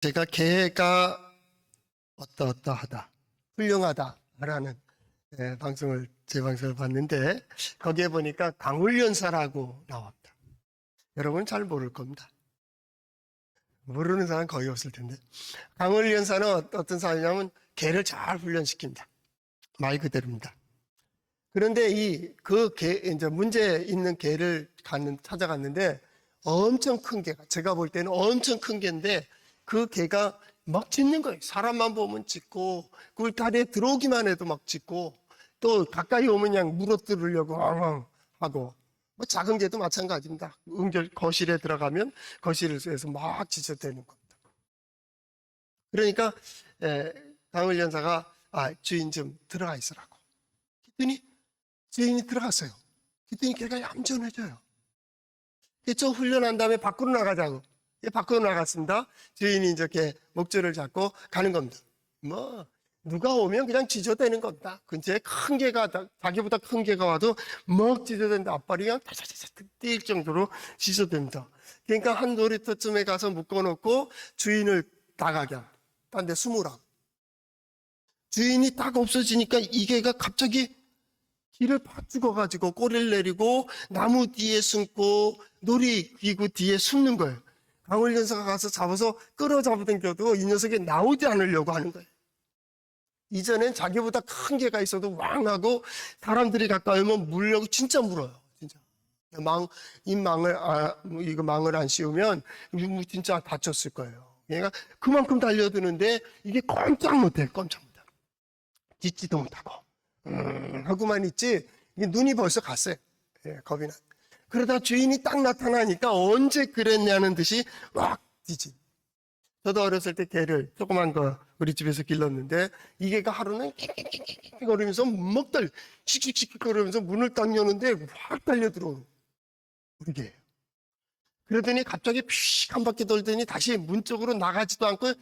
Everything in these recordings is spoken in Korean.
제가 개가 어떠하다, 훌륭하다라는 제 방송을 봤는데 거기에 보니까 강훈련사라고 나옵니다. 여러분 잘 모를 겁니다. 모르는 사람 거의 없을 텐데 강훈련사는 어떤 사람이냐면 개를 잘 훈련시킵니다. 말 그대로입니다. 그런데 이제 문제 있는 개를 찾아갔는데 엄청 큰 개가, 제가 볼 때는 엄청 큰 개인데 그 개가 막 짖는 거예요. 사람만 보면 짖고, 그 다리에 들어오기만 해도 막 짖고, 또 가까이 오면 그냥 물어뜯으려고 엉엉 하고, 뭐 작은 개도 마찬가지입니다. 거실에 들어가면 거실에서 막 짖어대는 겁니다. 그러니까 강훈련사가 주인 좀 들어가 있으라고. 그랬더니 주인이 들어갔어요. 그랬더니 걔가 얌전해져요. 좀 훈련한 다음에 밖으로 나가자고. 밖으로 나갔습니다. 주인이 이렇게 목줄을 잡고 가는 겁니다. 뭐 누가 오면 그냥 짖어대는 겁니다. 근처에 큰 개가, 자기보다 큰 개가 와도 막 짖어대는데 앞발이 그냥 타자자자 뛸 정도로 짖어댑니다. 그러니까 한 놀이터쯤에 가서 묶어놓고 주인을 나가게 합니다. 딴 데 숨으라고. 주인이 딱 없어지니까 이 개가 갑자기 길을 팍 죽어가지고 꼬리를 내리고 나무 뒤에 숨고 놀이기구 뒤에 숨는 거예요. 강훈련사가 가서 잡아서 끌어잡아당겨도 이 녀석이 나오지 않으려고 하는 거예요. 이전엔 자기보다 큰 개가 있어도 왕하고 사람들이 가까이 오면 물려고 진짜 물어요. 진짜. 이거 망을 안 씌우면 진짜 다쳤을 거예요. 그러니까 그만큼 달려드는데 이게 꼼짝 못해, 꼼짝 못해. 짖지도 못하고. 하고만 있지, 눈이 벌써 갔어요. 겁이 나. 그러다 주인이 딱 나타나니까 언제 그랬냐는 듯이 막 짖지. 저도 어렸을 때 개를 조그만 거 우리 집에서 길렀는데 이 개가 하루는 킥킥킥킥 거리면서 씩씩씩 거리면서 문을 딱 여는데 확 달려 들어오는 우리 개예요. 그러더니 갑자기 픽 한 바퀴 돌더니 다시 문 쪽으로 나가지도 않고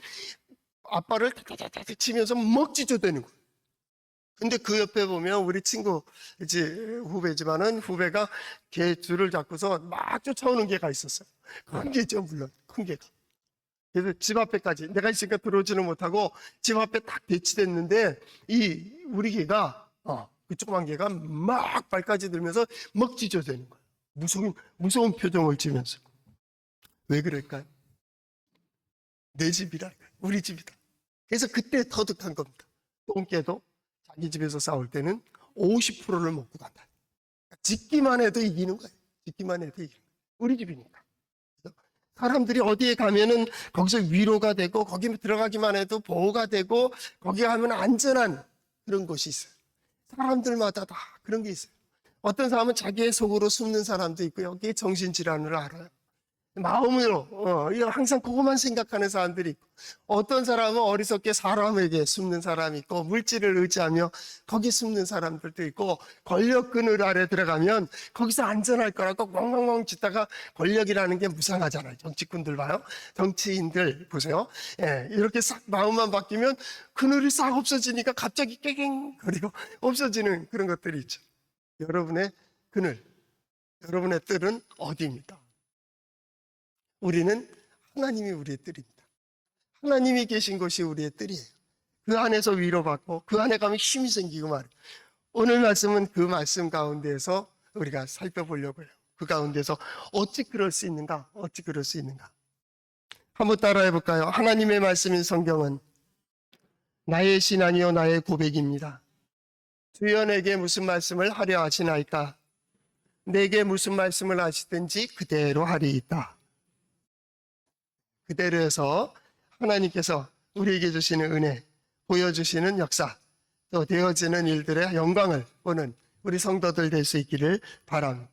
앞발을 탁탁탁 치면서 막 짖어대는 거예요. 근데 그 옆에 보면 우리 친구, 후배지만은 후배가 개 줄을 잡고서 막 쫓아오는 개가 있었어요. 큰 개죠, 물론. 큰 개가. 그래서 집 앞에까지, 내가 있으니까 들어오지는 못하고 집 앞에 딱 배치됐는데 우리 개가, 그 조그만 개가 막 발까지 들면서 막 짖어대는 거예요. 무서운 표정을 지면서. 왜 그럴까요? 내 집이라, 우리 집이다. 그래서 그때 터득한 겁니다. 똥개도 자기 집에서 싸울 때는 50%를 먹고 간다. 짖기만 해도 이기는 거예요. 짖기만 해도 이기는 거예요. 우리 집이니까. 사람들이 어디에 가면은 거기서 위로가 되고 거기 들어가기만 해도 보호가 되고 거기 가면 안전한 그런 곳이 있어요. 사람들마다 다 그런 게 있어요. 어떤 사람은 자기의 속으로 숨는 사람도 있고 여기에 정신질환을 알아요. 마음으로 항상 그것만 생각하는 사람들이 있고, 어떤 사람은 어리석게 사람에게 숨는 사람이 있고 물질을 의지하며 거기 숨는 사람들도 있고, 권력 그늘 아래 들어가면 거기서 안전할 거라고 꽝꽝꽝 짖다가 권력이라는 게 무상하잖아요. 정치꾼들 봐요. 정치인들 보세요. 이렇게 싹 마음만 바뀌면 그늘이 싹 없어지니까 갑자기 깨갱거리고 없어지는 그런 것들이 있죠. 여러분의 그늘, 여러분의 뜰은 어디입니까? 우리는 하나님이 우리의 뜰입니다. 하나님이 계신 곳이 우리의 뜰이에요. 그 안에서 위로받고 그 안에 가면 힘이 생기고 말이에요. 오늘 말씀은 그 말씀 가운데에서 우리가 살펴보려고 해요. 그 가운데서 어찌 그럴 수 있는가? 어찌 그럴 수 있는가? 한번 따라해 볼까요? 하나님의 말씀인 성경은 나의 신앙이요 나의 고백입니다. 주여 내게 무슨 말씀을 하려 하시나이까? 내게 무슨 말씀을 하시든지 그대로 하리이다. 그대로 해서 하나님께서 우리에게 주시는 은혜, 보여주시는 역사, 또 되어지는 일들의 영광을 보는 우리 성도들 될 수 있기를 바랍니다.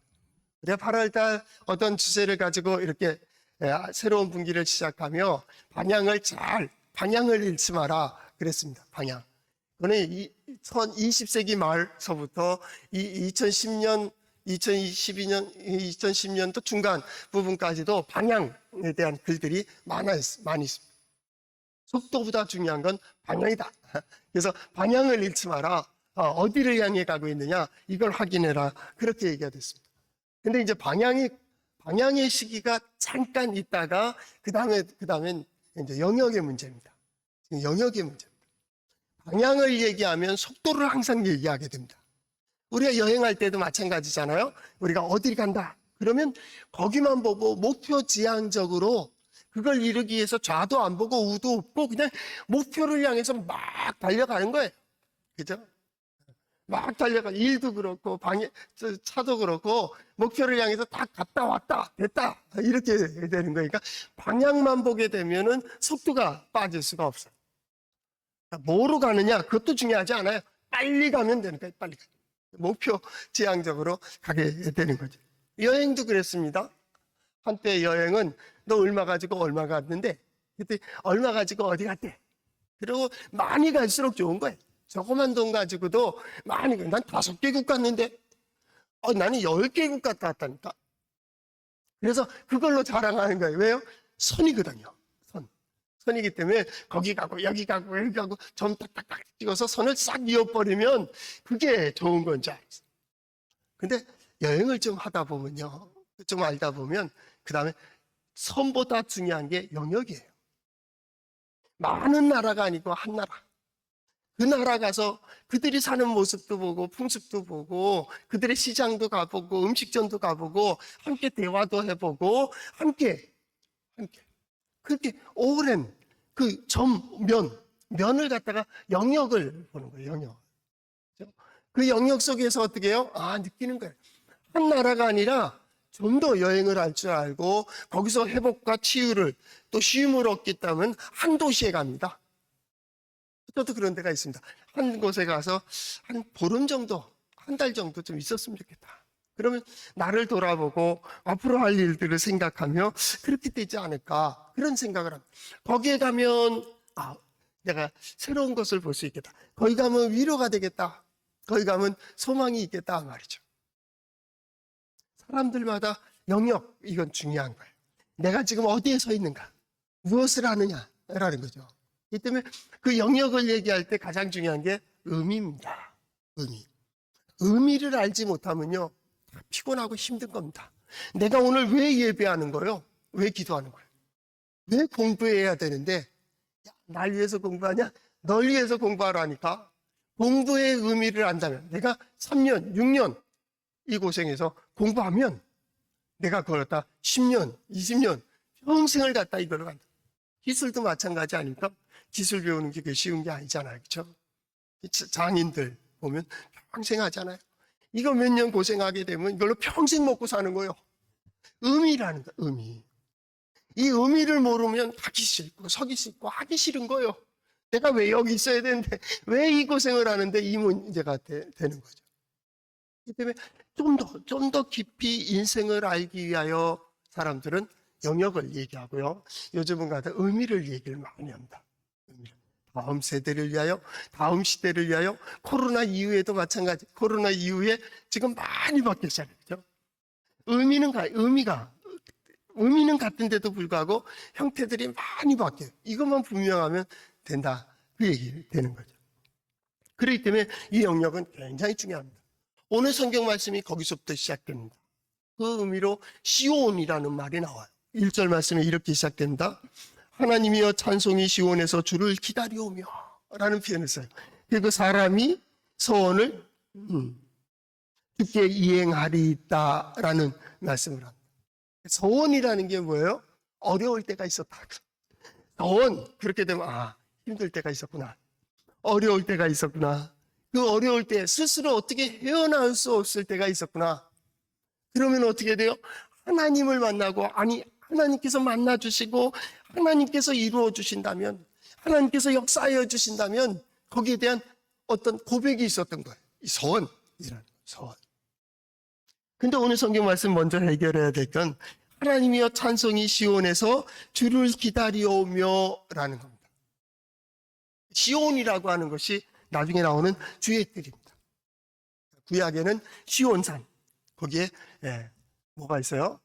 우리가 8월달 어떤 주제를 가지고 이렇게 새로운 분기를 시작하며 방향을 잃지 마라 그랬습니다. 방향. 그거는 20세기 말서부터 2010년 2010년도 중간 부분까지도 방향에 대한 글들이 많이 있습니다. 속도보다 중요한 건 방향이다. 그래서 방향을 잃지 마라. 어디를 향해 가고 있느냐 이걸 확인해라. 그렇게 얘기가 됐습니다. 근데 이제 방향의 시기가 잠깐 있다가 그 다음엔 이제 영역의 문제입니다. 영역의 문제입니다. 방향을 얘기하면 속도를 항상 얘기하게 됩니다. 우리가 여행할 때도 마찬가지잖아요. 우리가 어디 간다. 그러면 거기만 보고 목표 지향적으로 그걸 이루기 위해서 좌도 안 보고 우도 없고 그냥 목표를 향해서 막 달려가는 거예요. 그죠? 막 달려가. 일도 그렇고 차도 그렇고 목표를 향해서 다 갔다 왔다 됐다 이렇게 되는 거니까 방향만 보게 되면은 속도가 빠질 수가 없어요. 뭐로 가느냐 그것도 중요하지 않아요. 빨리 가면 되는 거예요. 빨리 가. 목표 지향적으로 가게 되는 거죠. 여행도 그랬습니다. 한때 여행은 너 얼마 가지고 얼마 갔는데 그때 얼마 가지고 어디 갔대. 그리고 많이 갈수록 좋은 거예요. 조그만 돈 가지고도 많이 난 5개국 갔는데 나는 10개국 갔다 왔다니까. 그래서 그걸로 자랑하는 거예요. 왜요? 선이거든요. 선이기 때문에 거기 가고 여기 가고 여기 가고 점 딱딱딱 찍어서 선을 싹 이어버리면 그게 좋은 건지 알았어요. 근데 여행을 좀 하다 보면요. 좀 알다 보면 그 다음에 선보다 중요한 게 영역이에요. 많은 나라가 아니고 한 나라. 그 나라 가서 그들이 사는 모습도 보고 풍습도 보고 그들의 시장도 가보고 음식점도 가보고 함께 대화도 해보고 함께 그렇게 오랜 그 면을 갖다가 영역을 보는 거예요. 영역. 그 영역 속에서 어떻게 해요? 느끼는 거예요. 한 나라가 아니라 좀 더 여행을 할 줄 알고 거기서 회복과 치유를 또 쉼을 얻겠다면 한 도시에 갑니다. 저도 그런 데가 있습니다. 한 곳에 가서 한 보름 정도, 한 달 정도 좀 있었으면 좋겠다. 그러면 나를 돌아보고 앞으로 할 일들을 생각하며 그렇게 되지 않을까 그런 생각을 합니다. 거기에 가면 내가 새로운 것을 볼 수 있겠다. 거기 가면 위로가 되겠다. 거기 가면 소망이 있겠다 말이죠. 사람들마다 영역 이건 중요한 거예요. 내가 지금 어디에 서 있는가 무엇을 하느냐라는 거죠. 이 때문에 그 영역을 얘기할 때 가장 중요한 게 의미입니다. 의미를 알지 못하면요 피곤하고 힘든 겁니다. 내가 오늘 왜 예배하는 거예요? 왜 기도하는 거예요? 왜 공부해야 되는데 날 위해서 공부하냐? 널 위해서 공부하라니까. 공부의 의미를 안다면 내가 3년, 6년 이 고생해서 공부하면 내가 그걸 갖다 10년, 20년 평생을 갖다 이걸로 간다. 기술도 마찬가지 아닙니까? 기술 배우는 게 쉬운 게 아니잖아요. 그렇죠? 장인들 보면 평생 하잖아요. 이거 몇 년 고생하게 되면 이걸로 평생 먹고 사는 거예요. 의미라는 거, 의미. 이 의미를 모르면 가기 싫고 서기 싫고 하기 싫은 거예요. 내가 왜 여기 있어야 되는데 왜 이 고생을 하는데 이 문제가 되는 거죠. 이 때문에 좀 더 깊이 인생을 알기 위하여 사람들은 영역을 얘기하고요. 요즘은 가다 의미를 얘기를 많이 합니다. 다음 세대를 위하여, 다음 시대를 위하여, 코로나 이후에도 마찬가지. 코로나 이후에 지금 많이 바뀌기 시작했죠. 의미는 같은데도 불구하고 형태들이 많이 바뀌어요. 이것만 분명하면 된다. 그 얘기 되는 거죠. 그렇기 때문에 이 영역은 굉장히 중요합니다. 오늘 성경 말씀이 거기서부터 시작됩니다. 그 의미로 시온이라는 말이 나와요. 1절 말씀에 이렇게 시작됩니다. 하나님이여 찬송이 시온에서 주를 기다려오며 라는 표현을 써요. 그리고 사람이 소원을 주께 이행하리이다 라는 말씀을 합니다. 소원이라는 게 뭐예요? 어려울 때가 있었다. 소원, 그렇게 되면 힘들 때가 있었구나. 어려울 때가 있었구나. 그 어려울 때 스스로 어떻게 헤어나올 수 없을 때가 있었구나. 그러면 어떻게 돼요? 하나님을 만나고 하나님께서 만나주시고 하나님께서 이루어 주신다면 하나님께서 역사하여 주신다면 거기에 대한 어떤 고백이 있었던 거예요. 이 소원이라는 소원. 근데 오늘 성경 말씀 먼저 해결해야 될 건 하나님이여 찬송이 시온에서 주를 기다려오며 라는 겁니다. 시온이라고 하는 것이 나중에 나오는 주의 뜰입니다. 구약에는 시온산 거기에 뭐가 있어요?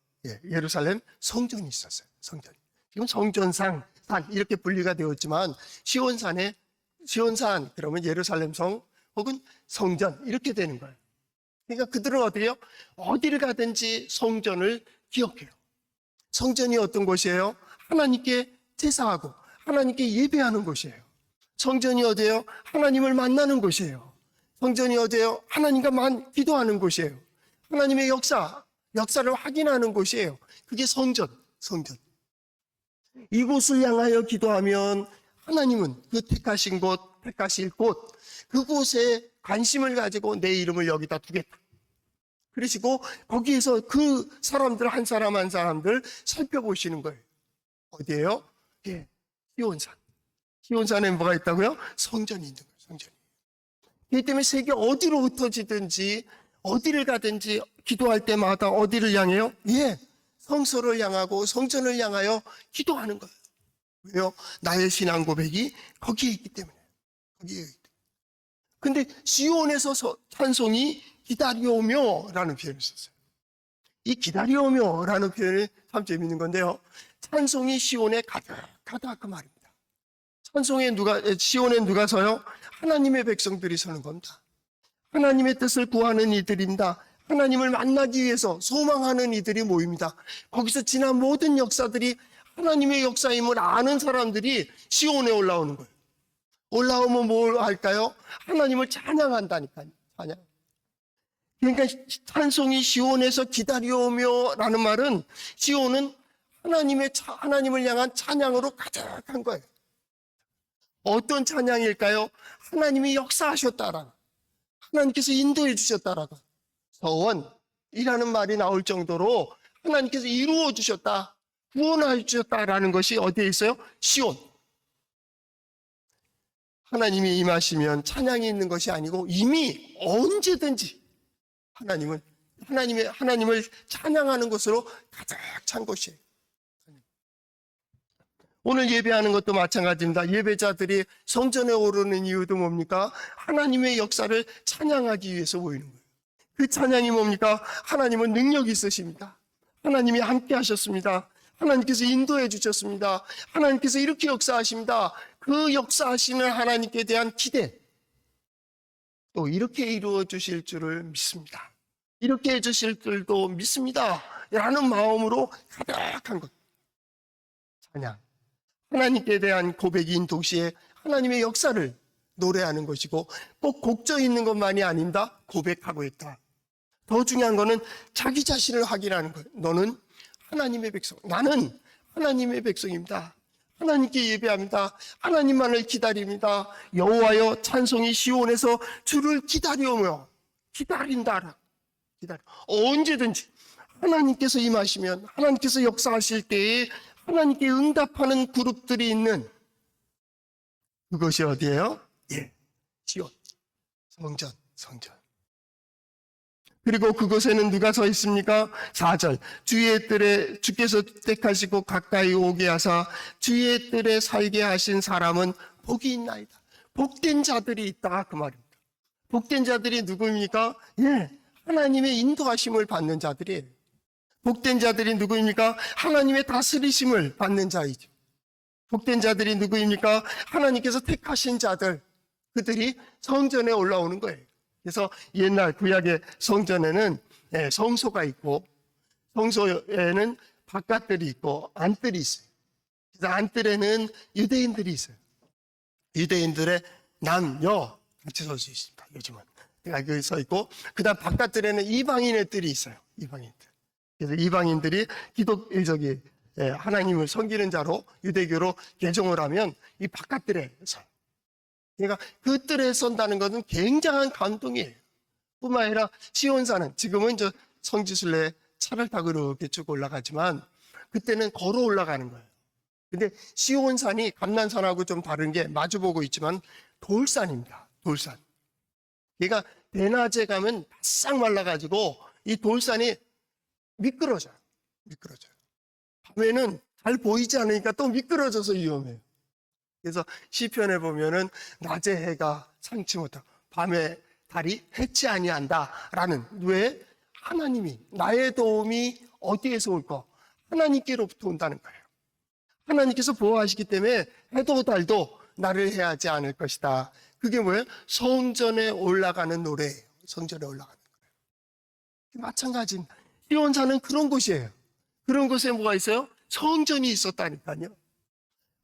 예루살렘 성전이 있었어요. 성전. 지금 성전산 이렇게 분리가 되었지만 시온산 그러면 예루살렘 성 혹은 성전 이렇게 되는 거예요. 그러니까 그들은 어떻게 해요? 어디를 가든지 성전을 기억해요. 성전이 어떤 곳이에요? 하나님께 제사하고 하나님께 예배하는 곳이에요. 성전이 어디예요? 하나님을 만나는 곳이에요. 성전이 어디예요? 하나님과 기도하는 곳이에요. 하나님의 역사를 확인하는 곳이에요. 그게 성전. 이곳을 향하여 기도하면 하나님은 그 택하실 곳, 그곳에 관심을 가지고 내 이름을 여기다 두겠다. 그러시고 거기에서 그 사람들 한 사람 한 사람들 살펴보시는 거예요. 어디예요? 예, 시온산. 시온산에 뭐가 있다고요? 성전이 있는 거예요. 성전이. 그렇기 때문에 세계 어디로 흩어지든지 어디를 가든지 기도할 때마다 어디를 향해요? 예, 성소를 향하고 성전을 향하여 기도하는 거예요. 왜요? 나의 신앙 고백이 거기에 있기 때문에. 거기에 있기 때문에. 근데 시온에서 찬송이 기다려오며 라는 표현을 썼어요. 이 기다려오며 라는 표현이 참 재밌는 건데요. 찬송이 시온에 가득하다 그 말입니다. 시온에 누가 서요? 하나님의 백성들이 서는 겁니다. 하나님의 뜻을 구하는 이들입니다. 하나님을 만나기 위해서 소망하는 이들이 모입니다. 거기서 지난 모든 역사들이 하나님의 역사임을 아는 사람들이 시온에 올라오는 거예요. 올라오면 뭘 할까요? 하나님을 찬양한다니까요. 찬양. 그러니까 찬송이 시온에서 기다려오며 라는 말은 시온은 하나님을 향한 찬양으로 가득한 거예요. 어떤 찬양일까요? 하나님이 역사하셨다라고, 하나님께서 인도해 주셨다라고, 서원이라는 말이 나올 정도로 하나님께서 이루어 주셨다, 구원해 주셨다라는 것이 어디에 있어요? 시온. 하나님이 임하시면 찬양이 있는 것이 아니고 이미 언제든지 하나님을 찬양하는 것으로 가득 찬 것이에요. 오늘 예배하는 것도 마찬가지입니다. 예배자들이 성전에 오르는 이유도 뭡니까? 하나님의 역사를 찬양하기 위해서 모이는 거예요. 그 찬양이 뭡니까? 하나님은 능력이 있으십니다. 하나님이 함께 하셨습니다. 하나님께서 인도해 주셨습니다. 하나님께서 이렇게 역사하십니다. 그 역사하시는 하나님께 대한 기대, 또 이렇게 이루어 주실 줄을 믿습니다. 이렇게 해 주실 줄도 믿습니다. 라는 마음으로 가득한 것. 찬양. 하나님께 대한 고백인 동시에 하나님의 역사를 노래하는 것이고, 꼭 곡져 있는 것만이 아닙니다. 고백하고 있다. 더 중요한 거는 자기 자신을 확인하는 거예요. 너는 하나님의 백성, 나는 하나님의 백성입니다. 하나님께 예배합니다. 하나님만을 기다립니다. 여호와여, 찬송이 시온에서 주를 기다려오며, 기다린다. 언제든지 하나님께서 임하시면, 하나님께서 역사하실 때에 하나님께 응답하는 그룹들이 있는 그것이 어디예요? 예, 시온, 성전. 그리고 그곳에는 누가 서 있습니까? 4절. 주의 뜰에 주께서 택하시고 가까이 오게 하사 주의 뜰에 살게 하신 사람은 복이 있나이다. 복된 자들이 있다 그 말입니다. 복된 자들이 누구입니까? 예, 하나님의 인도하심을 받는 자들이에요. 복된 자들이 누구입니까? 하나님의 다스리심을 받는 자이죠. 복된 자들이 누구입니까? 하나님께서 택하신 자들, 그들이 성전에 올라오는 거예요. 그래서 옛날 구약의 성전에는 성소가 있고, 성소에는 바깥들이 있고 안뜰이 있어요. 그래서 안뜰에는 유대인들이 있어요. 유대인들의 남녀 같이 설 수 있습니다. 요즘은 여기 서 있고, 그다음 바깥들에는 이방인의 뜰이 있어요. 이방인들. 그래서 이방인들이 하나님을 섬기는 자로 유대교로 개종을 하면 이 바깥뜰에 서요. 그러니까 그 뜰에 선다는 것은 굉장한 감동이에요. 뿐만 아니라 시온산은 지금은 성지순례 차를 타고 이렇게 쭉 올라가지만 그때는 걸어 올라가는 거예요. 근데 시온산이 감난산하고 좀 다른 게 마주보고 있지만 돌산입니다. 돌산. 그러니까 대낮에 가면 바싹 말라가지고 이 돌산이 미끄러져요. 밤에는 잘 보이지 않으니까 또 미끄러져서 위험해요. 그래서 시편에 보면은 낮에 해가 상치 못하고 밤에 달이 해치 아니한다라는, 왜? 하나님이, 나의 도움이 어디에서 올까? 하나님께로부터 온다는 거예요. 하나님께서 보호하시기 때문에 해도 달도 나를 해하지 않을 것이다. 그게 뭐예요? 성전에 올라가는 노래예요. 성전에 올라가는 거예요. 마찬가지입니다. 시온산은 그런 곳이에요. 그런 곳에 뭐가 있어요? 성전이 있었다니까요.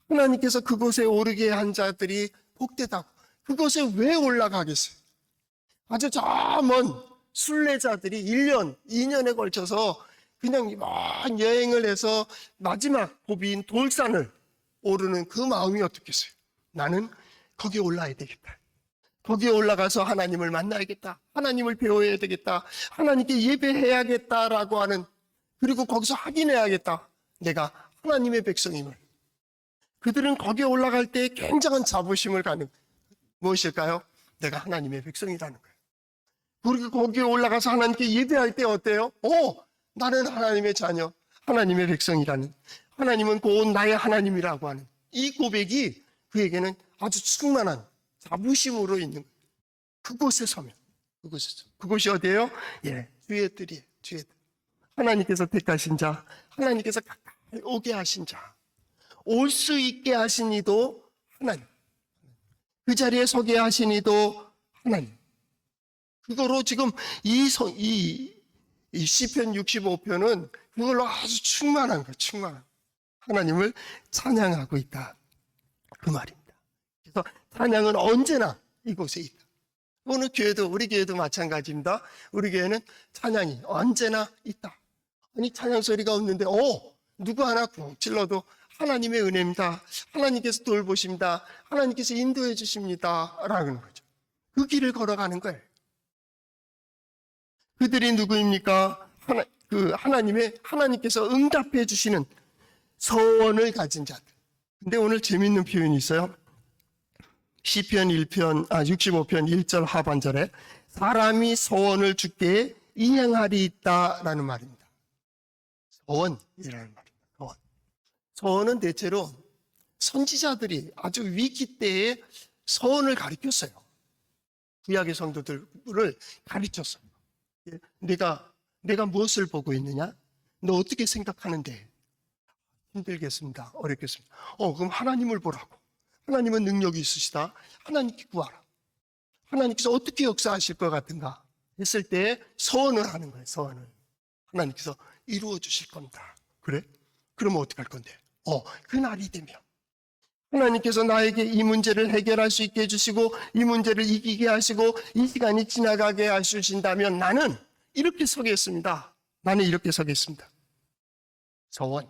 하나님께서 그곳에 오르게 한 자들이 복되다고. 그곳에 왜 올라가겠어요? 아주 저 먼 순례자들이 1년, 2년에 걸쳐서 그냥 먼 여행을 해서 마지막 고비인 돌산을 오르는 그 마음이 어떻겠어요? 나는 거기에 올라야 되겠다. 거기에 올라가서 하나님을 만나야겠다. 하나님을 배워야 되겠다. 하나님께 예배해야겠다라고 하는, 그리고 거기서 확인해야겠다. 내가 하나님의 백성임을. 그들은 거기에 올라갈 때 굉장한 자부심을 갖는, 무엇일까요? 내가 하나님의 백성이라는 거예요. 그리고 거기에 올라가서 하나님께 예배할 때 어때요? 나는 하나님의 자녀, 하나님의 백성이라는, 하나님은 곧 나의 하나님이라고 하는 이 고백이 그에게는 아주 충만한 자부심으로 있는 거예요. 그곳에 서면, 그곳이 어디예요? 예, 주의 뜰이에요. 주의 뜰. 하나님께서 택하신 자, 하나님께서 가까이 오게 하신 자, 올 수 있게 하신 이도 하나님, 그 자리에 서게 하신 이도 하나님. 그거로 지금 이 시편 65편은 그걸로 아주 충만한 거예요. 충만한. 하나님을 찬양하고 있다. 그 말입니다. 그래서 찬양은 언제나 이곳에 있다. 어느 교회도, 우리 교회도 마찬가지입니다. 우리 교회는 찬양이 언제나 있다. 아니, 찬양 소리가 없는데, 누구 하나 꾹 찔러도 하나님의 은혜입니다. 하나님께서 돌보십니다. 하나님께서 인도해 주십니다. 라는 거죠. 그 길을 걸어가는 거예요. 그들이 누구입니까? 하나님께서 응답해 주시는 서원을 가진 자들. 근데 오늘 재밌는 표현이 있어요. 시편 65편 1절 하반절에 사람이 서원을 주께 이행하리 있다라는 말입니다. 서원이라는 말입니다. 서원은 대체로 선지자들이 아주 위기 때에 서원을 가르쳤어요. 구약의 성도들을 가르쳤어요. 내가 무엇을 보고 있느냐? 너 어떻게 생각하는데? 힘들겠습니다. 어렵겠습니다. 그럼 하나님을 보라고. 하나님은 능력이 있으시다. 하나님께 구하라. 하나님께서 어떻게 역사하실 것 같은가? 했을 때 서원을 하는 거예요. 서원을. 하나님께서 이루어 주실 겁니다. 그래? 그러면 어떻게 할 건데? 그날이 되면 하나님께서 나에게 이 문제를 해결할 수 있게 해주시고 이 문제를 이기게 하시고 이 시간이 지나가게 해주신다면 나는 이렇게 서겠습니다. 나는 이렇게 서겠습니다. 서원.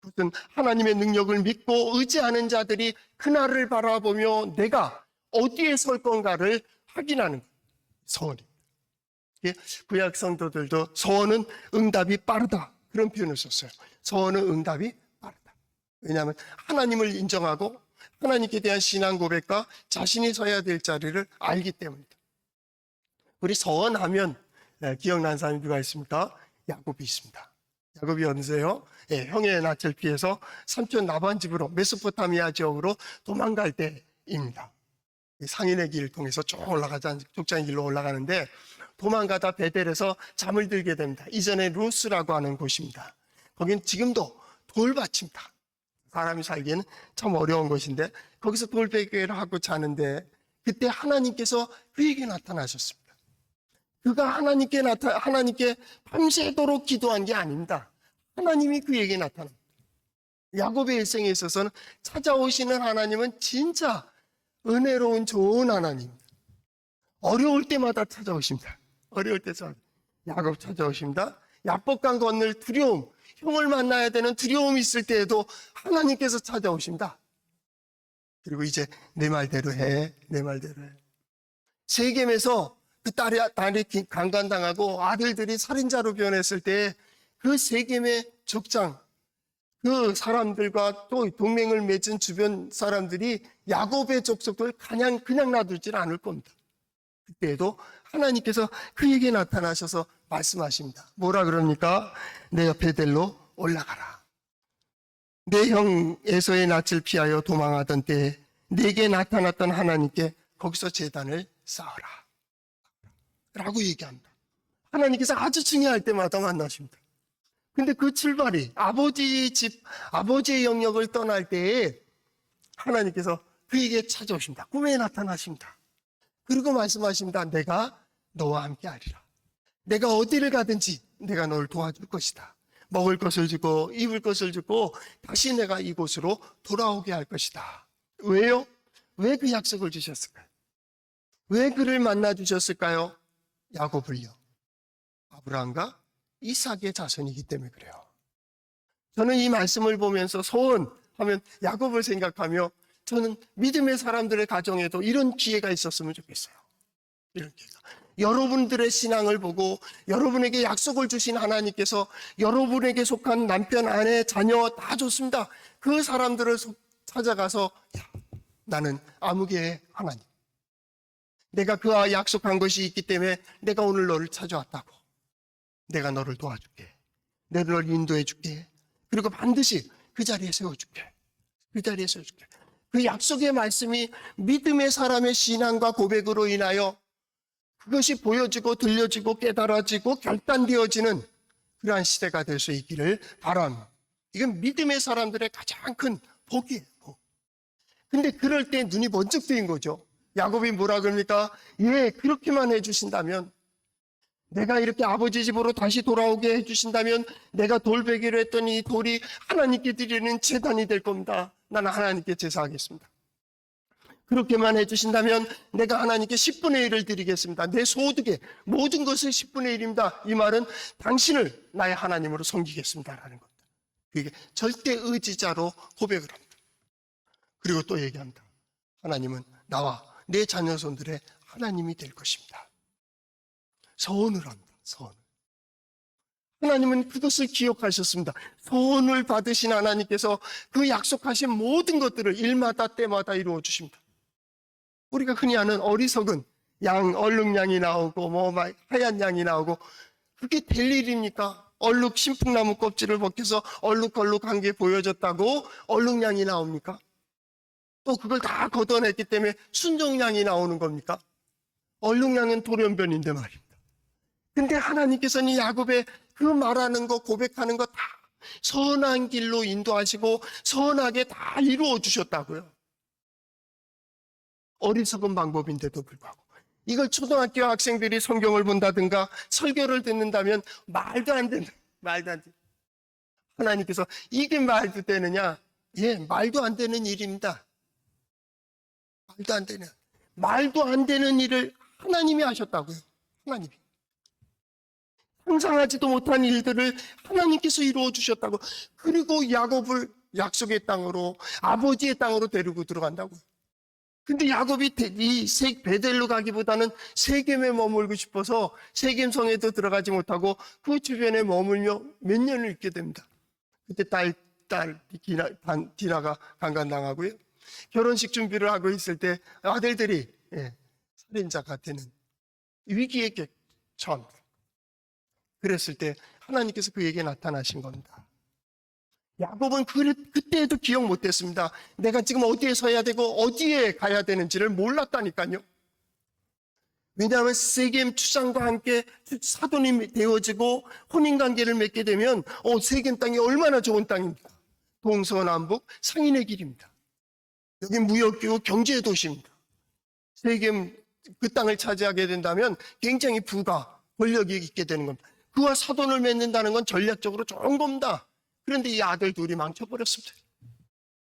그것은 하나님의 능력을 믿고 의지하는 자들이 그날을 바라보며 내가 어디에 설 건가를 확인하는 거예요. 서원입니다. 구약 성도들도 서원은 응답이 빠르다. 그런 표현을 썼어요. 서원은 응답이 빠르다. 왜냐하면 하나님을 인정하고 하나님께 대한 신앙 고백과 자신이 서야 될 자리를 알기 때문이다. 우리 서원하면 기억나는 사람이 누가 있습니까? 야곱이 있습니다. 야곱이 언제요? 형의 낯을 피해서 삼촌 라반 집으로 메소포타미아 지역으로 도망갈 때입니다. 상인의 길을 통해서 쭉 올라가자 족장의 길로 올라가는데 도망가다 베델에서 잠을 들게 됩니다. 이전에 루스라고 하는 곳입니다. 거긴 지금도 돌밭입니다. 사람이 살기에는 참 어려운 곳인데 거기서 돌베개를 하고 자는데 그때 하나님께서 그에게 나타나셨습니다. 그가 하나님께 밤새도록 기도한 게 아닙니다. 하나님이 그에게 나타납니다. 야곱의 일생에 있어서는 찾아오시는 하나님은 진짜 은혜로운 좋은 하나님입니다. 어려울 때마다 찾아오십니다. 어려울 때 야곱 찾아오십니다. 야복강 건널 두려움, 형을 만나야 되는 두려움이 있을 때에도 하나님께서 찾아오십니다. 그리고 이제 내 말대로 해. 세겜에서 그 딸이 강간당하고 아들들이 살인자로 변했을 때 그 세겜의 족장, 그 사람들과 또 동맹을 맺은 주변 사람들이 야곱의 족속을 그냥 놔두질 않을 겁니다. 그때에도 하나님께서 그에게 나타나셔서 말씀하십니다. 뭐라 그럽니까? 내가 베델로 올라가라. 내 형 에서의 낯을 피하여 도망하던 때에 내게 나타났던 하나님께 거기서 제단을 쌓아라 라고 얘기합니다. 하나님께서 아주 중요할 때마다 만나십니다. 근데 그 출발이 아버지의 집, 아버지의 영역을 떠날 때에 하나님께서 그에게 찾아오십니다. 꿈에 나타나십니다. 그리고 말씀하십니다. 내가 너와 함께 하리라. 내가 어디를 가든지 내가 너를 도와줄 것이다. 먹을 것을 주고 입을 것을 주고 다시 내가 이곳으로 돌아오게 할 것이다. 왜요? 왜 그 약속을 주셨을까요? 왜 그를 만나 주셨을까요? 야곱을요. 아브라함과 이삭의 자손이기 때문에 그래요. 저는 이 말씀을 보면서 소원하면 야곱을 생각하며 저는 믿음의 사람들의 가정에도 이런 기회가 있었으면 좋겠어요. 이런 기회가. 여러분들의 신앙을 보고 여러분에게 약속을 주신 하나님께서 여러분에게 속한 남편, 아내, 자녀 다 좋습니다. 그 사람들을 찾아가서 나는 아무개의 하나님. 내가 그와 약속한 것이 있기 때문에 내가 오늘 너를 찾아왔다고. 내가 너를 도와줄게. 내가 너를 인도해 줄게. 그리고 반드시 그 자리에 세워줄게. 그 자리에 세워줄게. 그 약속의 말씀이 믿음의 사람의 신앙과 고백으로 인하여 그것이 보여지고 들려지고 깨달아지고 결단되어지는 그러한 시대가 될 수 있기를 바랍니다. 이건 믿음의 사람들의 가장 큰 복이에요. 복. 근데 그럴 때 눈이 번쩍 뜨인 거죠. 야곱이 뭐라 그럽니까? 예, 그렇게만 해주신다면, 내가 이렇게 아버지 집으로 다시 돌아오게 해주신다면 내가 돌베기로 했던 이 돌이 하나님께 드리는 제단이 될 겁니다. 나는 하나님께 제사하겠습니다. 그렇게만 해주신다면 내가 하나님께 10분의 1을 드리겠습니다. 내 소득의 모든 것을 10분의 1입니다. 이 말은 당신을 나의 하나님으로 섬기겠습니다라는 겁니다. 그게 절대 의지자로 고백을 합니다. 그리고 또 얘기합니다. 하나님은 나와 내 자녀손들의 하나님이 될 것입니다. 서원을 합니다. 서원을. 하나님은 그것을 기억하셨습니다. 소원을 받으신 하나님께서 그 약속하신 모든 것들을 일마다 때마다 이루어 주십니다. 우리가 흔히 아는 어리석은 양, 얼룩양이 나오고 하얀 양이 나오고 그게 될 일입니까? 얼룩 신풍나무 껍질을 벗겨서 얼룩얼룩한 게 보여졌다고 얼룩양이 나옵니까? 또 그걸 다 걷어냈기 때문에 순종양이 나오는 겁니까? 얼룩양은 돌연변인데 말입니다. 근데 하나님께서는 야곱의 그 말하는 거, 고백하는 거 다 선한 길로 인도하시고 선하게 다 이루어 주셨다고요. 어리석은 방법인데도 불구하고 이걸 초등학교 학생들이 성경을 본다든가 설교를 듣는다면 말도 안 되는, 하나님께서 이게 말도 되느냐? 예, 말도 안 되는 일입니다. 말도 안 되는 일을 하나님이 하셨다고요. 하나님이. 상상하지도 못한 일들을 하나님께서 이루어 주셨다고. 그리고 야곱을 약속의 땅으로, 아버지의 땅으로 데리고 들어간다고요. 근데 야곱이 이 베델로 가기보다는 세겜에 머물고 싶어서 세겜 성에도 들어가지 못하고 그 주변에 머물며 몇 년을 있게 됩니다. 그때 딸 디나가 강간당하고요. 결혼식 준비를 하고 있을 때 아들들이 살인자가 되는 위기에 처합니다. 그랬을 때 하나님께서 그에게 나타나신 겁니다. 야곱은 그때도 기억 못했습니다. 내가 지금 어디에 서야 되고 어디에 가야 되는지를 몰랐다니까요. 왜냐하면 세겜 추장과 함께 사돈이 되어지고 혼인관계를 맺게 되면 세겜 땅이 얼마나 좋은 땅입니까? 동서남북 상인의 길입니다. 여기 무역이고 경제의 도시입니다. 세겜 그 땅을 차지하게 된다면 굉장히 부가 권력이 있게 되는 겁니다. 그와 사돈을 맺는다는 건 전략적으로 좋은 겁니다. 그런데 이 아들 둘이 망쳐버렸습니다.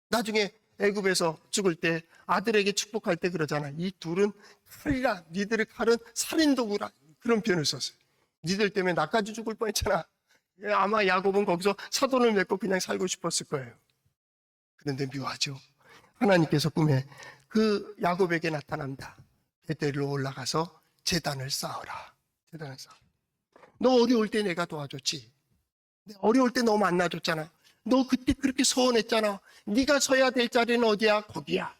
나중에 애굽에서 죽을 때 아들에게 축복할 때 그러잖아. 이 둘은 칼이라, 니들의 칼은 살인도구라. 그런 표현을 썼어요. 니들 때문에 나까지 죽을 뻔했잖아. 아마 야곱은 거기서 사돈을 맺고 그냥 살고 싶었을 거예요. 그런데 묘하죠. 하나님께서 꿈에 그 야곱에게 나타납니다. 베델로 올라가서 제단을 쌓아라. 제단을 쌓아. 너 어려울 때 내가 도와줬지. 어려울 때 너 만나줬잖아. 너 그때 그렇게 소원했잖아. 네가 서야 될 자리는 어디야? 거기야.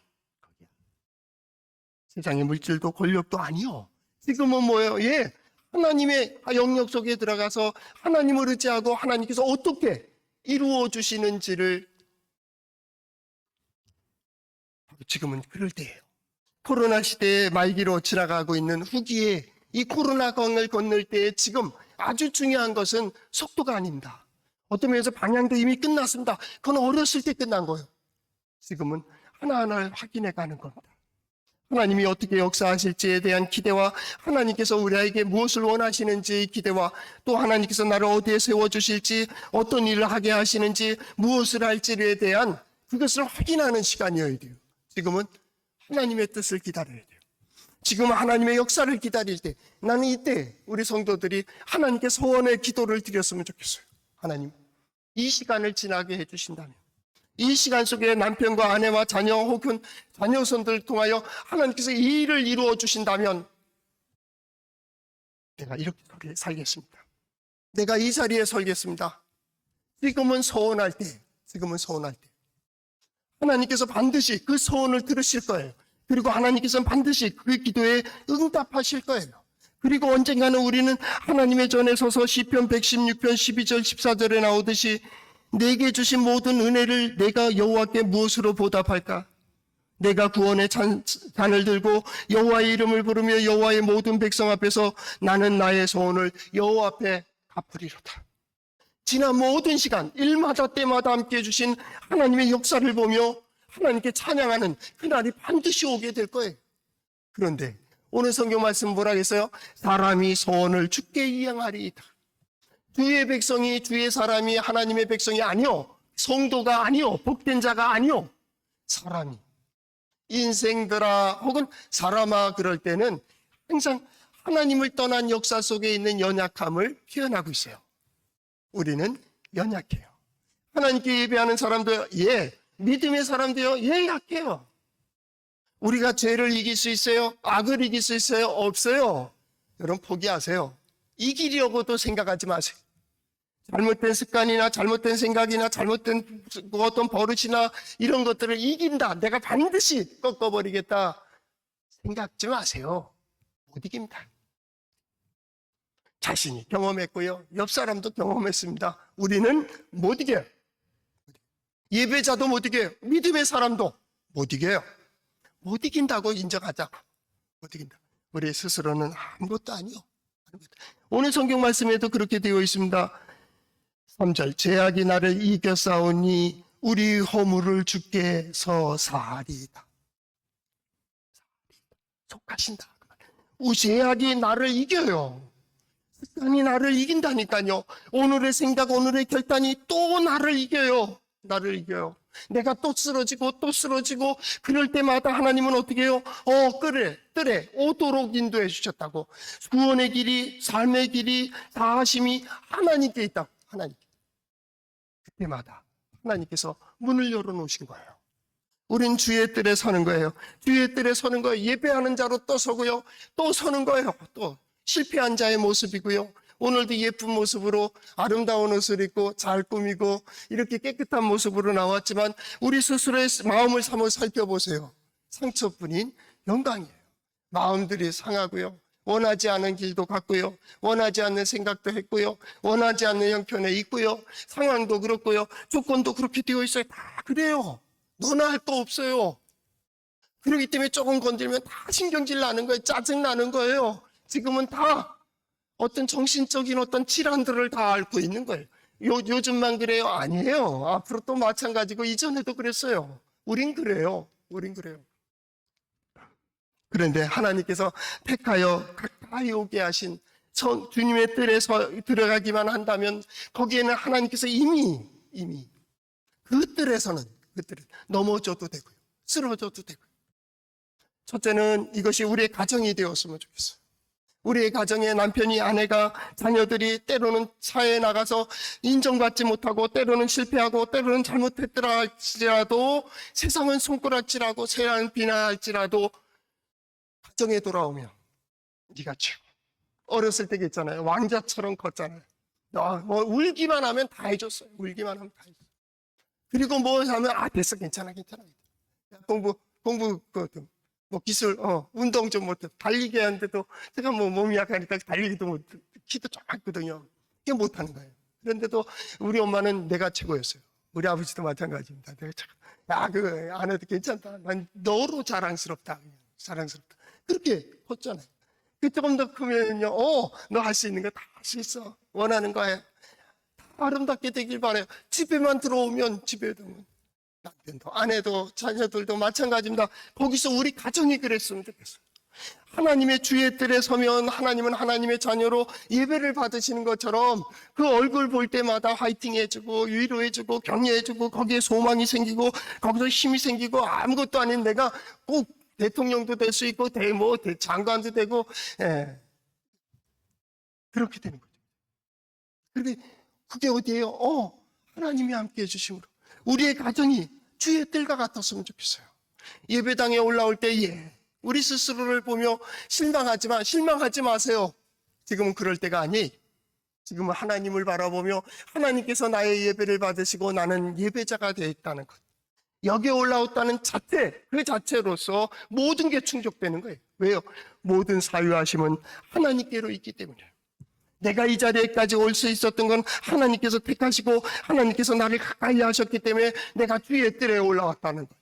세상의 물질도 권력도 아니요. 지금은 뭐예요? 예, 하나님의 영역 속에 들어가서 하나님을 의지하고 하나님께서 어떻게 이루어 주시는지를 지금은 그럴 때예요. 코로나 시대의 말기로 지나가고 있는 후기에 이 코로나 강을 건널 때에 지금 아주 중요한 것은 속도가 아닙니다. 어떤 면에서 방향도 이미 끝났습니다. 그건 어렸을 때 끝난 거예요. 지금은 하나하나를 확인해 가는 겁니다. 하나님이 어떻게 역사하실지에 대한 기대와 하나님께서 우리에게 무엇을 원하시는지 기대와 또 하나님께서 나를 어디에 세워주실지 어떤 일을 하게 하시는지 무엇을 할지에 대한 그것을 확인하는 시간이어야 돼요. 지금은 하나님의 뜻을 기다려야 돼요. 지금 하나님의 역사를 기다릴 때 나는 이때 우리 성도들이 하나님께 소원의 기도를 드렸으면 좋겠어요. 하나님, 이 시간을 지나게 해주신다면 이 시간 속에 남편과 아내와 자녀 혹은 자녀손들을 통하여 하나님께서 이 일을 이루어 주신다면 내가 이렇게 살겠습니다. 내가 이 자리에 설겠습니다. 지금은 소원할 때 하나님께서 반드시 그 소원을 들으실 거예요. 그리고 하나님께서는 반드시 그 기도에 응답하실 거예요. 그리고 언젠가는 우리는 하나님의 전에 서서 시편 116편 12절 14절에 나오듯이 내게 주신 모든 은혜를 내가 여호와께 무엇으로 보답할까? 내가 구원의 잔을 들고 여호와의 이름을 부르며 여호와의 모든 백성 앞에서 나는 나의 소원을 여호와 앞에 갚으리로다. 지난 모든 시간 일마다 때마다 함께해 주신 하나님의 역사를 보며 하나님께 찬양하는 그날이 반드시 오게 될 거예요. 그런데 오늘 성경 말씀 뭐라 했어요? 사람이 소원을 주께 이행하리이다. 주의 백성이 주의 사람이 하나님의 백성이 아니요, 성도가 아니요, 복된 자가 아니요, 사람이 인생들아 혹은 사람아 그럴 때는 항상 하나님을 떠난 역사 속에 있는 연약함을 표현하고 있어요. 우리는 연약해요. 하나님께 예배하는 사람도 믿음의 사람도요, 약해요. 우리가 죄를 이길 수 있어요? 악을 이길 수 있어요? 없어요. 여러분 포기하세요. 이기려고도 생각하지 마세요. 잘못된 습관이나 잘못된 생각이나 잘못된 어떤 버릇이나 이런 것들을 이긴다. 내가 반드시 꺾어버리겠다. 생각 좀 마세요. 못 이깁니다. 자신이 경험했고요. 옆 사람도 경험했습니다. 우리는 못 이겨요. 예배자도 못 이겨요. 믿음의 사람도 못 이겨요. 못 이긴다고 인정하자고. 못 이긴다. 우리 스스로는 아무것도 아니요. 오늘 성경 말씀에도 그렇게 되어 있습니다. 3절 죄악이 나를 이겨싸우니 우리 허물을 주께서 사하리이다. 속하신다. 죄악이 나를 이겨요. 습관이 나를 이긴다니까요. 오늘의 생각, 오늘의 결단이 또 나를 이겨요. 나를 이겨요. 내가 또 쓰러지고 그럴 때마다 하나님은 어떻게 해요? 그래 오도록 인도해 주셨다고. 구원의 길이, 삶의 길이, 다하심이 하나님께 있다고. 하나님께. 그때마다 하나님께서 문을 열어놓으신 거예요. 우린 주의 뜰에 서는 거예요. 주의 뜰에 서는 거예요. 예배하는 자로 또 서고요. 또 서는 거예요. 또 실패한 자의 모습이고요. 오늘도 예쁜 모습으로 아름다운 옷을 입고 잘 꾸미고 이렇게 깨끗한 모습으로 나왔지만 우리 스스로의 마음을 한번 살펴보세요. 상처뿐인 영광이에요. 마음들이 상하고요. 원하지 않은 길도 갔고요. 원하지 않는 생각도 했고요. 원하지 않는 형편에 있고요. 상황도 그렇고요. 조건도 그렇게 되어 있어요. 다 그래요. 너나 할 거 없어요. 그렇기 때문에 조금 건들면 다 신경질 나는 거예요. 짜증 나는 거예요. 지금은 다 어떤 정신적인 어떤 질환들을 다 앓고 있는 거예요. 요즘만 그래요? 아니에요. 앞으로 또 마찬가지고 이전에도 그랬어요. 우린 그래요. 그런데 하나님께서 택하여 가까이 오게 하신 주님의 뜰에서 들어가기만 한다면 거기에는 하나님께서 이미 그 뜰에서는 넘어져도 되고요. 쓰러져도 되고요. 첫째는 이것이 우리의 가정이 되었으면 좋겠어요. 우리의 가정에 남편이, 아내가, 자녀들이 때로는 사회에 나가서 인정받지 못하고 때로는 실패하고 때로는 잘못했더라 할지라도 세상은 손가락질하고 세상은 비난할지라도 가정에 돌아오면 네가 최고. 어렸을 때 있잖아요. 왕자처럼 컸잖아요. 뭐 울기만 하면 다 해줬어요. 그리고 뭐 하면 됐어 괜찮아. 공부 뭐 기술, 운동 좀 못해. 달리기 하는데도, 제가 뭐 몸이 약하니까 달리기도 못, 키도 작거든요. 그게 못하는 거예요. 그런데도 우리 엄마는 내가 최고였어요. 우리 아버지도 마찬가지입니다. 내가 안 해도 괜찮다. 난 너로 자랑스럽다. 그렇게 컸잖아요. 조금 더 크면요, 너 할 수 있는 거 다 할 수 있어. 원하는 거예요. 다 아름답게 되길 바래요. 집에만 들어오면, 남편도 아내도 자녀들도 마찬가지입니다. 거기서 우리 가정이 그랬으면 좋겠어요. 하나님의 주의 뜰에 서면 하나님은 하나님의 자녀로 예배를 받으시는 것처럼 그 얼굴 볼 때마다 화이팅 해주고 위로해주고 격려해주고 거기에 소망이 생기고 거기서 힘이 생기고 아무것도 아닌 내가 꼭 대통령도 될 수 있고 장관도 되고 그렇게 되는 거죠. 그게 어디예요? 하나님이 함께 해주심으로 우리의 가정이 주의 뜰과 같았으면 좋겠어요. 예배당에 올라올 때 우리 스스로를 보며 실망하지 마세요. 지금은 그럴 때가 아니. 지금은 하나님을 바라보며 하나님께서 나의 예배를 받으시고 나는 예배자가 되어 있다는 것. 여기에 올라왔다는 자체, 그 자체로서 모든 게 충족되는 거예요. 왜요? 모든 사유하심은 하나님께로 있기 때문이에요. 내가 이 자리에까지 올 수 있었던 건 하나님께서 택하시고 하나님께서 나를 가까이 하셨기 때문에 내가 주의 뜰에 올라왔다는 거예요.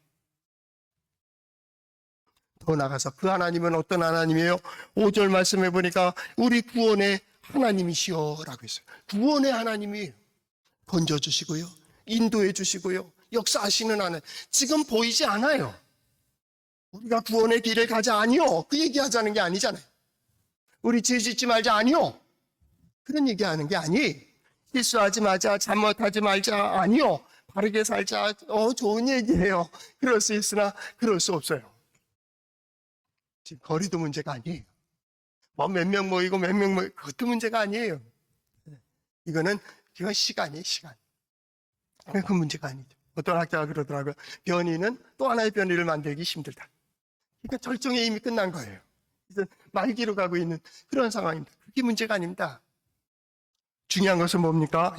더 나가서 그 하나님은 어떤 하나님이에요? 5절 말씀해 보니까 우리 구원의 하나님이시여라고 했어요. 구원의 하나님이에요. 건져주시고요, 인도해 주시고요, 역사하시는 하나님. 지금 보이지 않아요. 우리가 구원의 길을 가자 아니요, 그 얘기하자는 게 아니잖아요. 우리 죄 짓지 말자 아니요, 그런 얘기하는 게 아니에요. 실수하지 마자, 잘못하지 말자 아니요, 바르게 살자 좋은 얘기예요. 그럴 수 있으나 그럴 수 없어요. 지금 거리도 문제가 아니에요. 몇 명 모이고 그것도 문제가 아니에요. 이건 시간이에요, 시간. 그 문제가 아니죠. 어떤 학자가 그러더라고요. 변이는 또 하나의 변이를 만들기 힘들다. 그러니까 절정에 이미 끝난 거예요. 이제 말기로 가고 있는 그런 상황입니다. 그게 문제가 아닙니다. 중요한 것은 뭡니까?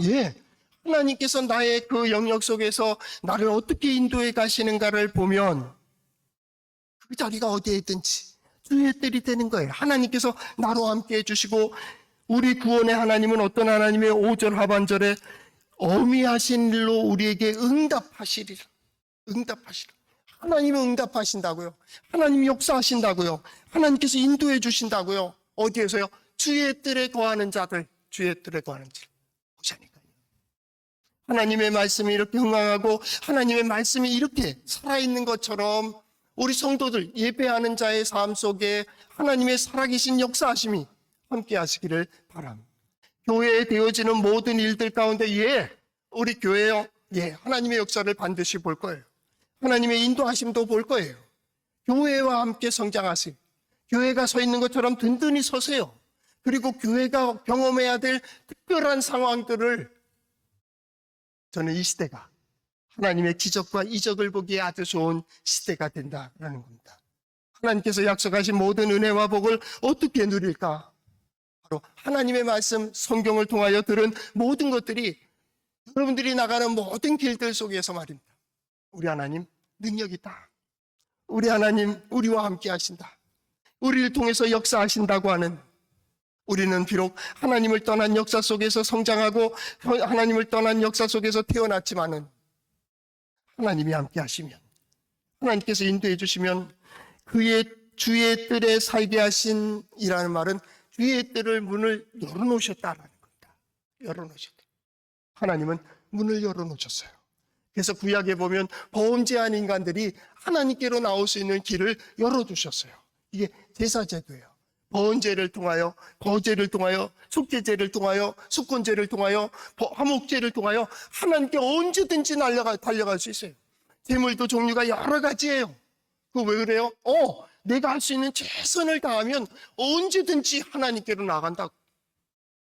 하나님께서 나의 그 영역 속에서 나를 어떻게 인도해 가시는가를 보면 그 자리가 어디에 있든지 주의 뜰이 되는 거예요. 하나님께서 나로 함께 해주시고 우리 구원의 하나님은 어떤 하나님의 5절 하반절에 어미하신 일로 우리에게 응답하시리라. 하나님이 응답하신다고요. 하나님이 역사하신다고요. 하나님께서 인도해 주신다고요. 어디에서요? 주의 뜰에 거하는 자들. 주의 뜰에 거하는 자들. 보자니까요. 하나님의 말씀이 이렇게 흥황하고 하나님의 말씀이 이렇게 살아있는 것처럼 우리 성도들 예배하는 자의 삶 속에 하나님의 살아계신 역사하심이 함께 하시기를 바랍니다. 교회에 되어지는 모든 일들 가운데 우리 교회요, 하나님의 역사를 반드시 볼 거예요. 하나님의 인도하심도 볼 거예요. 교회와 함께 성장하세요. 교회가 서 있는 것처럼 든든히 서세요. 그리고 교회가 경험해야 될 특별한 상황들을 저는 이 시대가 하나님의 기적과 이적을 보기에 아주 좋은 시대가 된다라는 겁니다. 하나님께서 약속하신 모든 은혜와 복을 어떻게 누릴까? 바로 하나님의 말씀, 성경을 통하여 들은 모든 것들이 여러분들이 나가는 모든 길들 속에서 말입니다. 우리 하나님 능력 있다. 우리 하나님 우리와 함께 하신다. 우리를 통해서 역사하신다고 하는, 우리는 비록 하나님을 떠난 역사 속에서 성장하고 하나님을 떠난 역사 속에서 태어났지만은 하나님이 함께 하시면, 하나님께서 인도해 주시면 그의 주의 뜰에 살게 하신 이라는 말은 주의 뜰을 문을 열어놓으셨다라는 겁니다. 열어놓으셨다. 하나님은 문을 열어놓으셨어요. 그래서 구약에 보면 범죄한 인간들이 하나님께로 나올 수 있는 길을 열어두셨어요. 이게 제사제도예요. 번제를 통하여, 거제를 통하여, 속죄제를 통하여, 속건제를 통하여, 화목제를 통하여 하나님께 언제든지 달려갈 수 있어요. 제물도 종류가 여러 가지예요. 왜 그래요? 내가 할 수 있는 최선을 다하면 언제든지 하나님께로 나간다고.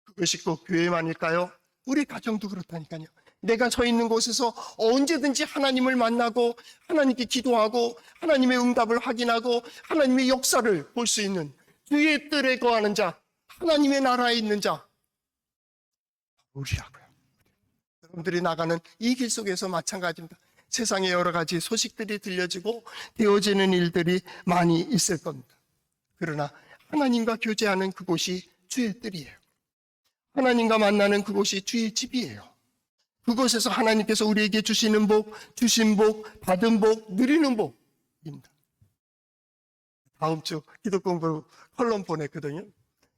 그것이 꼭 교회만일까요? 우리 가정도 그렇다니까요. 내가 서 있는 곳에서 언제든지 하나님을 만나고 하나님께 기도하고 하나님의 응답을 확인하고 하나님의 역사를 볼 수 있는 주의 뜰에 거하는 자, 하나님의 나라에 있는 자, 우리라고요. 여러분들이 나가는 이 길 속에서 마찬가지입니다. 세상에 여러 가지 소식들이 들려지고 되어지는 일들이 많이 있을 겁니다. 그러나 하나님과 교제하는 그곳이 주의 뜰이에요. 하나님과 만나는 그곳이 주의 집이에요. 그곳에서 하나님께서 우리에게 주시는 복, 주신 복, 받은 복, 누리는 복입니다. 다음 주 기도 공부 컬럼 보냈거든요.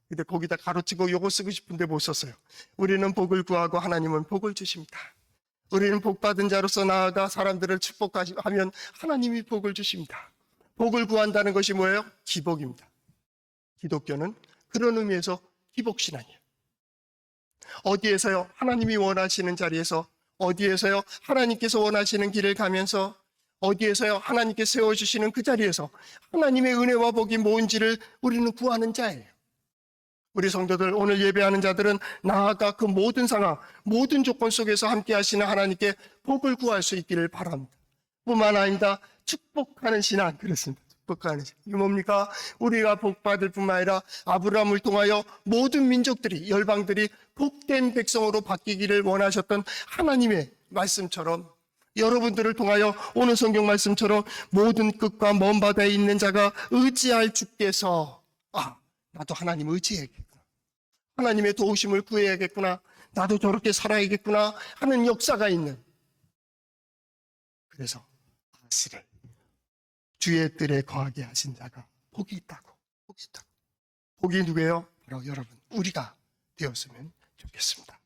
근데 거기다 가로치고 요거 쓰고 싶은데 못 썼어요. 우리는 복을 구하고 하나님은 복을 주십니다. 우리는 복받은 자로서 나아가 사람들을 축복하면 하나님이 복을 주십니다. 복을 구한다는 것이 뭐예요? 기복입니다. 기독교는 그런 의미에서 기복신앙이에요. 어디에서요? 하나님이 원하시는 자리에서, 어디에서요? 하나님께서 원하시는 길을 가면서, 어디에서요? 하나님께 세워주시는 그 자리에서 하나님의 은혜와 복이 뭔지를 우리는 구하는 자예요. 우리 성도들, 오늘 예배하는 자들은 나아가 그 모든 상황, 모든 조건 속에서 함께 하시는 하나님께 복을 구할 수 있기를 바랍니다. 뿐만 아닙니다. 축복하는 신앙, 그렇습니다. 축복하는 신앙. 이게 뭡니까? 우리가 복받을 뿐만 아니라 아브라함을 통하여 모든 민족들이, 열방들이 복된 백성으로 바뀌기를 원하셨던 하나님의 말씀처럼, 여러분들을 통하여 오늘 성경 말씀처럼 모든 끝과 먼 바다에 있는 자가 의지할 주께서, 나도 하나님 의지해야겠구나, 하나님의 도우심을 구해야겠구나, 나도 저렇게 살아야겠구나 하는 역사가 있는, 그래서 아시를 주의 뜰에 거하게 하신 자가 복이 있다고. 복이 누구예요? 바로 여러분, 우리가 되었으면 좋겠습니다.